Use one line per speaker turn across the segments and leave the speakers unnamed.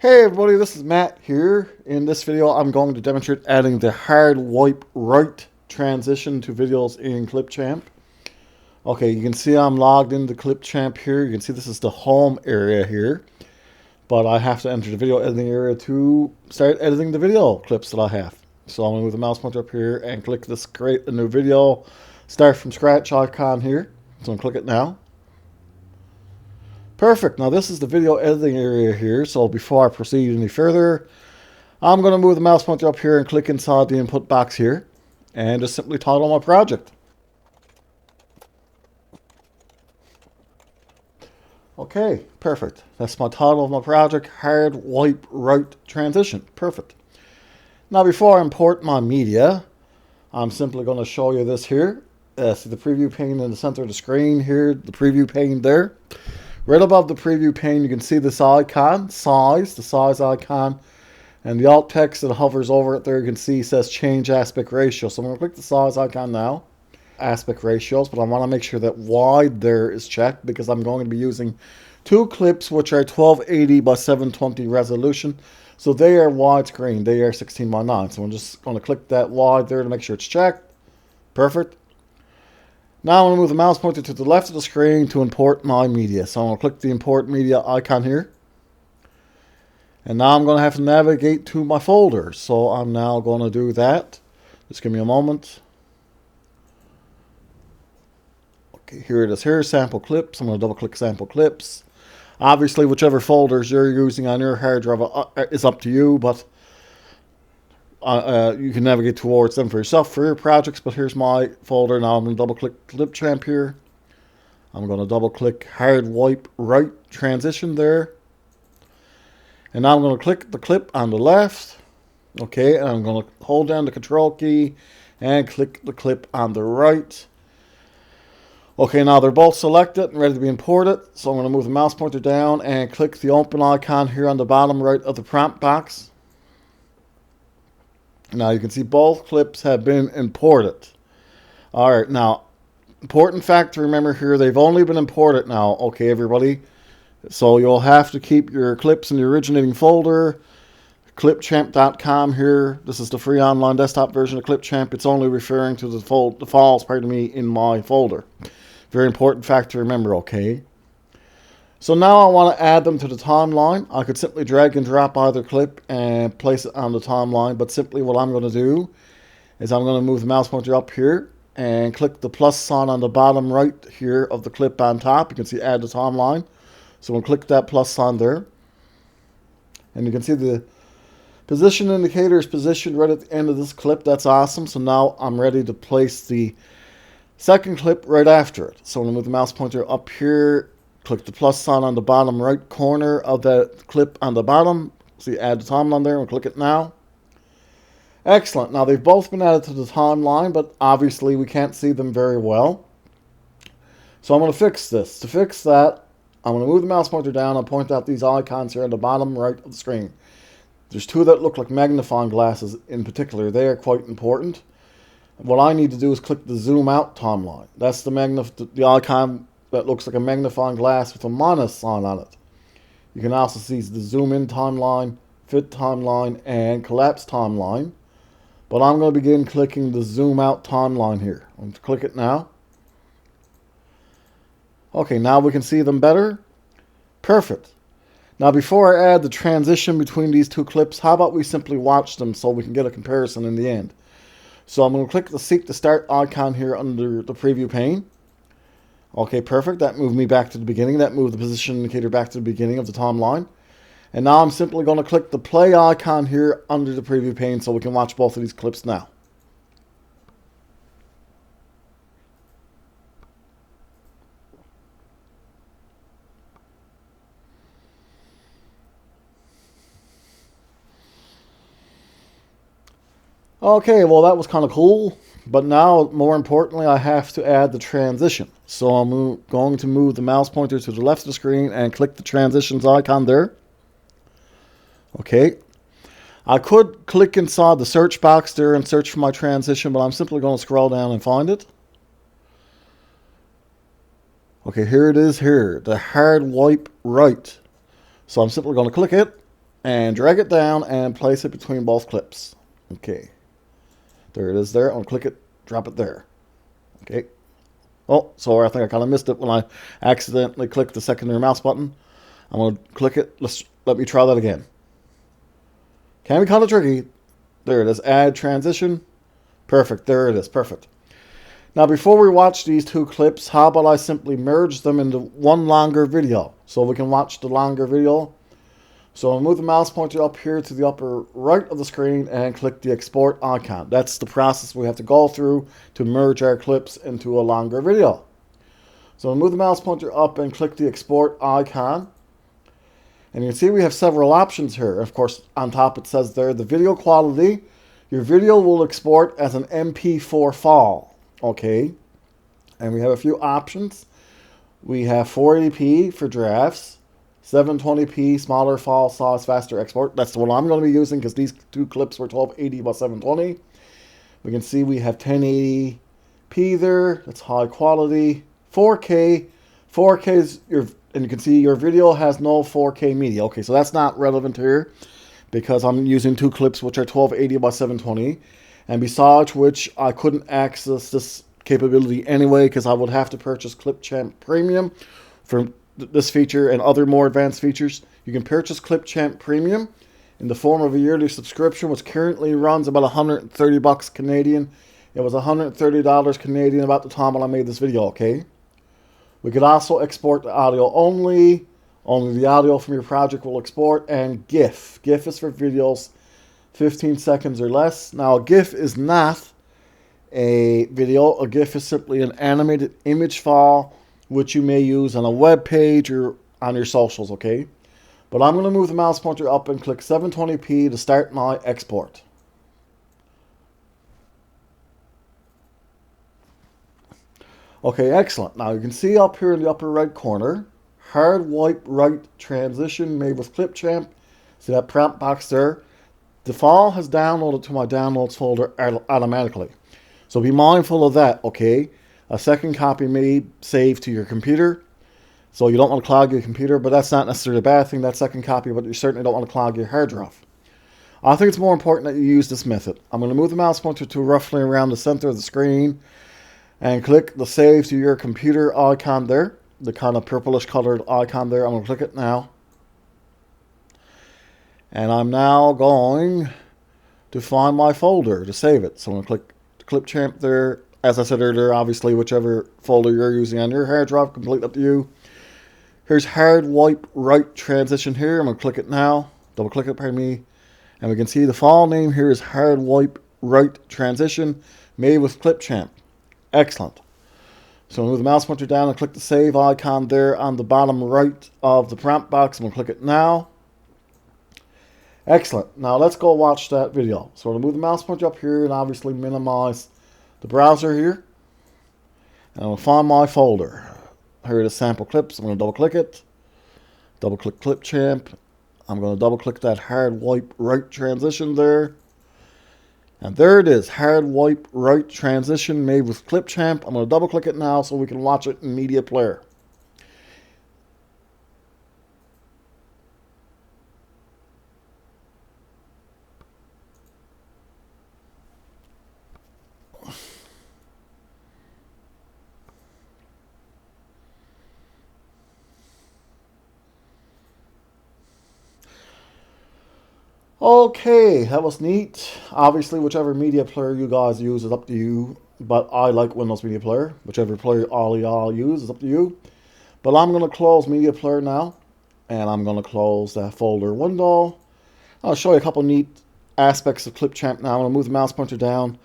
Hey everybody, this is Matt here. In this video, I'm going to demonstrate adding the hard wipe right transition to videos in Clipchamp. Okay, you can see I'm logged into Clipchamp here. You can see this is the home area here, but I have to enter the video editing area to start editing the video clips that I have. So I'm going to move the mouse pointer up here and click this create a new video, start from scratch icon here. So I'm going to click it now. Perfect. Now this is the video editing area here. So before I proceed any further, I'm going to move the mouse pointer up here and click inside the input box here and just simply title my project. Okay, perfect. That's my title of my project, Hard Wipe Right Transition. Perfect. Now before I import my media, I'm simply going to show you this here. See the preview pane in the center of the screen here, the preview pane there. Right above the preview pane, you can see this icon, size, the size icon, and the alt text that hovers over it there, you can see says change aspect ratio. So I'm going to click the size icon now, aspect ratios, but I want to make sure that wide there is checked because I'm going to be using two clips which are 1280 by 720 resolution. So they are widescreen, they are 16 by 9. So I'm just going to click that wide there to make sure it's checked. Perfect. Now I'm going to move the mouse pointer to the left of the screen to import my media. So I'm going to click the import media icon here. And now I'm going to have to navigate to my folder. So I'm now going to do that. Just give me a moment. Okay, here it is here, sample clips. I'm going to double click sample clips. Obviously, whichever folders you're using on your hard drive is up to you, but you can navigate towards them for yourself for your projects. But here's my folder. Now I'm going to double click Clipchamp here. I'm going to double click hard wipe right transition there. And now I'm going to click the clip on the left. Okay, and I'm going to hold down the control key and click the clip on the right. Okay, now they're both selected and ready to be imported. So I'm going to move the mouse pointer down and click the open icon here on the bottom right of the prompt box. Now you can see both clips have been imported. Alright, now, important fact to remember here, they've only been imported now, okay everybody? So you'll have to keep your clips in the originating folder, clipchamp.com here. This is the free online desktop version of Clipchamp. It's only referring to the files, pardon me, in my folder. Very important fact to remember, okay? So now I want to add them to the timeline. I could simply drag and drop either clip and place it on the timeline, but simply what I'm going to do is I'm going to move the mouse pointer up here and click the plus sign on the bottom right here of the clip on top. You can see add to timeline. So we'll click that plus sign there. And you can see the position indicator is positioned right at the end of this clip. That's awesome. So now I'm ready to place the second clip right after it. So I'm going to move the mouse pointer up here. Click the plus sign on the bottom right corner of that clip on the bottom. See, add the timeline there, and click it now. Excellent. Now they've both been added to the timeline, but obviously we can't see them very well. So I'm going to fix this. To fix that, I'm going to move the mouse pointer down and point out these icons here on the bottom right of the screen. There's two that look like magnifying glasses in particular. They are quite important. What I need to do is click the zoom out timeline. That's the icon that looks like a magnifying glass with a minus sign on it. You can also see the zoom in timeline, fit timeline, and collapse timeline. But I'm going to begin clicking the zoom out timeline here. I'm going to click it now. Okay, now we can see them better. Perfect. Now before I add the transition between these two clips, how about we simply watch them so we can get a comparison in the end. So I'm going to click the Seek to Start icon here under the preview pane. Okay, perfect. That moved me back to the beginning. That moved the position indicator back to the beginning of the timeline. And now I'm simply going to click the play icon here under the preview pane so we can watch both of these clips now. Okay, well that was kind of cool. But now, more importantly, I have to add the transition. So I'm going to move the mouse pointer to the left of the screen and click the transitions icon there. Okay. I could click inside the search box there and search for my transition, but I'm simply going to scroll down and find it. Okay, here it is here, the hard wipe right. So I'm simply going to click it. and drag it down and place it between both clips. Okay, there it is there. I'm going to click it, drop it there. Okay. Oh, sorry, I think I kind of missed it when I accidentally clicked the secondary mouse button. I'm going to click it. Let me try that again. Can be kind of tricky. There it is. Add transition. Perfect. There it is. Perfect. Now, before we watch these two clips, how about I simply merge them into one longer video so we can watch the longer video. So I'll move the mouse pointer up here to the upper right of the screen and click the export icon. That's the process we have to go through to merge our clips into a longer video. So I'll move the mouse pointer up and click the export icon. And you can see we have several options here. Of course, on top it says there, the video quality. Your video will export as an MP4 file. Okay. And we have a few options. We have 480p for drafts, 720p smaller file size, faster export. That's the one I'm going to be using because these two clips were 1280 by 720. We can see we have 1080p there. That's high quality. 4K. 4K is and you can see your video has no 4K media. Okay, so that's not relevant here because I'm using two clips which are 1280 by 720. And besides which, I couldn't access this capability anyway because I would have to purchase Clipchamp Premium for this feature and other more advanced features. You can purchase Clipchamp Premium in the form of a yearly subscription, which currently runs about 130 bucks Canadian. It was $130 Canadian about the time when I made this video, okay? We could also export the audio only. Only the audio from your project will export. And GIF. GIF is for videos 15 seconds or less. Now, a GIF is not a video. A GIF is simply an animated image file which you may use on a web page or on your socials, okay? But I'm going to move the mouse pointer up and click 720p to start my export. Okay, excellent. Now you can see up here in the upper right corner, hard wipe right transition made with Clipchamp. See that prompt box there? The file has downloaded to my downloads folder automatically. So be mindful of that, okay? A second copy may save to your computer. So you don't want to clog your computer, but that's not necessarily a bad thing, that second copy, but you certainly don't want to clog your hard drive. I think it's more important that you use this method. I'm going to move the mouse pointer to roughly around the center of the screen and click the save to your computer icon there, the kind of purplish colored icon there. I'm going to click it now. And I'm now going to find my folder to save it. So I'm going to click Clipchamp there. As I said earlier, obviously whichever folder you're using on your hard drive, completely up to you. Here's hard wipe right transition here. I'm going to click it now. Double click it, pardon me. And we can see the file name here is hard wipe right transition made with Clipchamp. Excellent. So move the mouse pointer down and click the save icon there on the bottom right of the prompt box. I'm going to click it now. Excellent. Now let's go watch that video. So I'm going to move the mouse pointer up here and obviously minimize the browser here. And I'm going to find my folder. Here it is, sample clips. I'm going to double click it. Double click Clipchamp. I'm going to double click that hard wipe right transition there. And there it is, hard wipe right transition made with Clipchamp. I'm going to double click it now so we can watch it in media player. Okay, that was neat. Obviously, whichever media player you guys use is up to you. But I like Windows Media Player. Whichever player all y'all use is up to you. But I'm going to close Media Player now. And I'm going to close that folder window. I'll show you a couple neat aspects of Clipchamp now. I'm going to move the mouse pointer down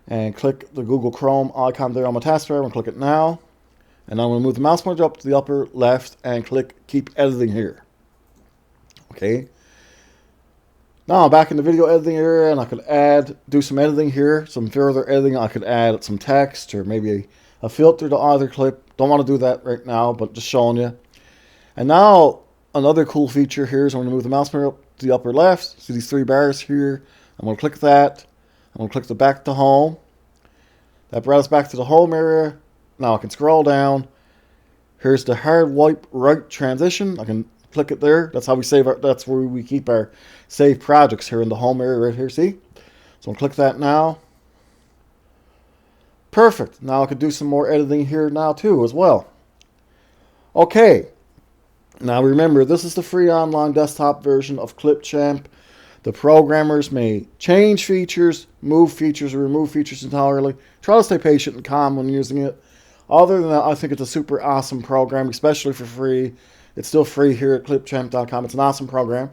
and click the Google Chrome icon there on my taskbar. I'm going to click it now. And I'm going to move the mouse pointer up to the upper left and click Keep Editing here. Okay. Now I'm back in the video editing area and I could do some editing here, some further editing. I could add some text or maybe a filter to either clip. Don't want to do that right now, but just showing you. And now another cool feature here is I'm going to move the mouse pointer up to the upper left. See these three bars here? I'm going to click that. I'm going to click the back to home. That brought us back to the home area. Now I can scroll down. Here's the hard wipe right transition. I can click it there. That's how we save our, that's where we keep our saved projects here in the home area right here, see? So I'll click that now. Perfect. Now I could do some more editing here now too as well. Okay. Now remember, this is the free online desktop version of Clipchamp. The programmers may change features, move features, or remove features entirely. Try to stay patient and calm when using it. Other than that, I think it's a super awesome program, especially for free. It's still free here at clipchamp.com. It's an awesome program.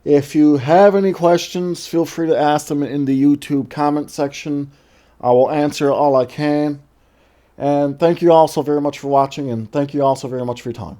If you have any questions, feel free to ask them in the YouTube comment section. I will answer all I can. And thank you all so very much for watching, and thank you all so very much for your time.